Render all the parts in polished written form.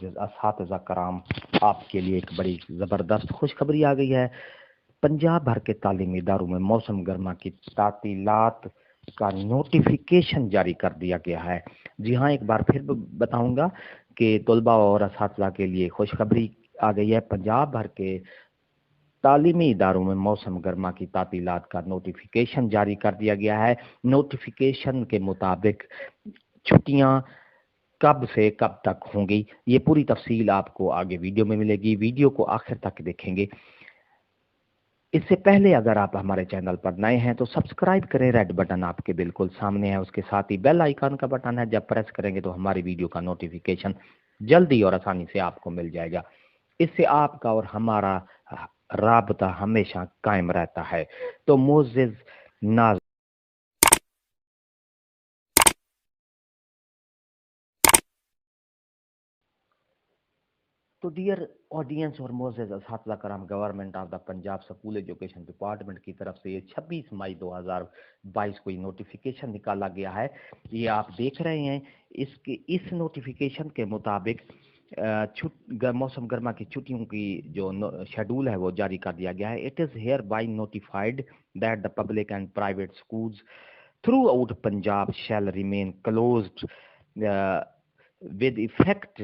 اساتذہ کرام، آپ کے لیے ایک بڑی زبردست خوشخبری آ گئی ہے۔ پنجاب بھر کے تعلیمی اداروں میں موسم گرما کی تعطیلات کا نوٹیفیکیشن جاری کر دیا گیا ہے۔ جی ہاں، ایک بار پھر بتاؤں گا کہ طلباء اور اساتذہ کے لیے خوشخبری آ گئی ہے۔ پنجاب بھر کے تعلیمی اداروں میں موسم گرما کی تعطیلات کا نوٹیفیکیشن جاری کر دیا گیا ہے۔ نوٹیفیکیشن کے مطابق چھٹیاں کب سے کب تک ہوں گی، یہ پوری تفصیل آپ کو آگے ویڈیو میں ملے گی۔ ویڈیو کو آخر تک دیکھیں گے۔ اس سے پہلے اگر آپ ہمارے چینل پر نئے ہیں تو سبسکرائب کریں، ریڈ بٹن آپ کے بالکل سامنے ہے، اس کے ساتھ ہی بیل آئیکن کا بٹن ہے، جب پریس کریں گے تو ہماری ویڈیو کا نوٹیفیکیشن جلدی اور آسانی سے آپ کو مل جائے گا۔ اس سے آپ کا اور ہمارا رابطہ ہمیشہ قائم رہتا ہے۔ تو معزز ناظرین، تو ڈیئر آڈینس اور معزز اساتذہ کرام، government of the Punjab school education department کی طرف سے یہ 26 مئی 2022 کو یہ نوٹیفیکیشن نکالا گیا ہے۔ یہ آپ دیکھ رہے ہیں۔ اس نوٹیفیکیشن کے مطابق موسم گرما کی چھٹیوں کی جو شیڈول ہے وہ جاری کر دیا گیا ہے۔ It is hereby notified that the public and private schools throughout Punjab shall remain closed with effect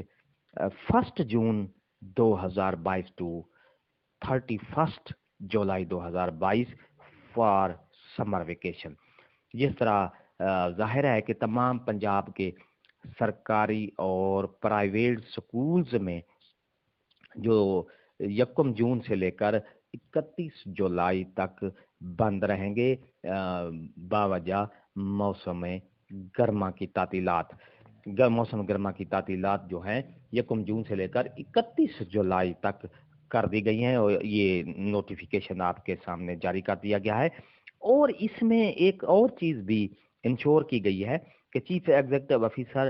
1 June 2022 to 31 July 2022 for summer vacation. جس طرح ظاہر ہے کہ تمام پنجاب کے سرکاری اور پرائیویٹ سکولز میں جو 1 جون سے لے کر 31 جولائی تک بند رہیں گے باوجہ موسم گرما کی تعطیلات۔ موسم گرما کی تعطیلات جو ہیں 1 جون سے لے کر 31 جولائی تک کر دی گئی ہیں، اور یہ نوٹیفیکیشن آپ کے سامنے جاری کر دیا گیا ہے۔ اور اس میں ایک اور چیز بھی انشور کی گئی ہے کہ chief executive officer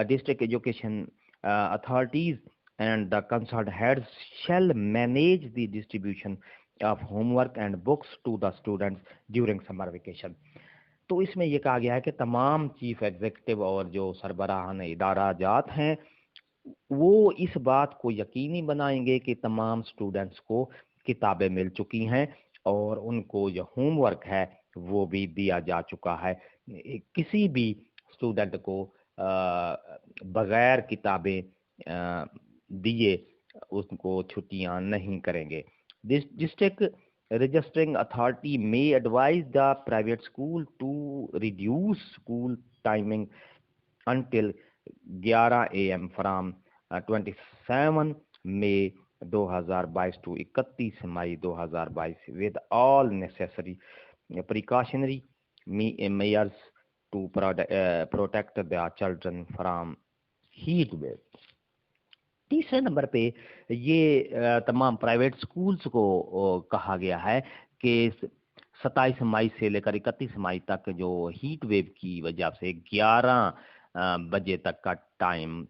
district education authorities and the concerned heads shall manage the distribution of homework and books to the students during summer vacation۔ تو اس میں یہ کہا گیا ہے کہ تمام چیف ایگزیکٹو اور جو سربراہان ادارہ جات ہیں وہ اس بات کو یقینی بنائیں گے کہ تمام اسٹوڈنٹس کو کتابیں مل چکی ہیں اور ان کو جو ہوم ورک ہے وہ بھی دیا جا چکا ہے۔ کسی بھی اسٹوڈنٹ کو بغیر کتابیں دیے اس کو چھٹیاں نہیں کریں گے۔ District registering authority may advise the private school to reduce school timing until 11 AM from 27 May 2022 to 31 May 2022 with all necessary precautionary measures to protect the children from heat wave۔ تیسرے نمبر پہ یہ تمام private schools کو کہا گیا ہے کہ 27 مئی سے لے کر 31 مئی تک جو ہیٹ ویو کی وجہ سے 11 بجے تک کا ٹائم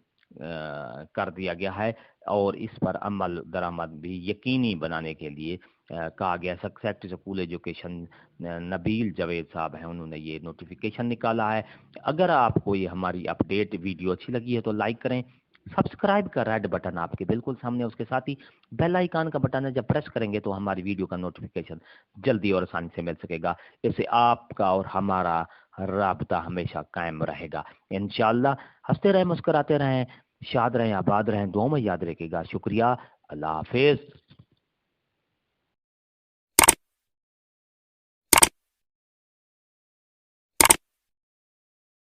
کر دیا گیا ہے، اور اس پر عمل درآمد بھی یقینی بنانے کے لیے کہا گیا۔ سیکٹری سکول ایجوکیشن نبیل جاوید صاحب ہیں، انہوں نے یہ نوٹیفیکیشن نکالا ہے۔ اگر آپ کو یہ ہماری اپڈیٹ ویڈیو اچھی لگی ہے تو لائک کریں، سبسکرائب کا ریڈ بٹن آپ کے بالکل سامنے، اس کے ساتھ ہی بیل آئیکن کا بٹن ہے، جب پریس کریں گے تو ہماری ویڈیو کا نوٹیفیکیشن جلدی اور آسانی سے مل سکے گا۔ اس سے آپ کا اور ہمارا رابطہ ہمیشہ قائم رہے گا۔ انشاءاللہ ہنستے رہیں، مسکراتے رہیں، شاد رہیں، آباد رہیں، دعاؤں میں یاد رکھے گا۔ شکریہ، اللہ حافظ۔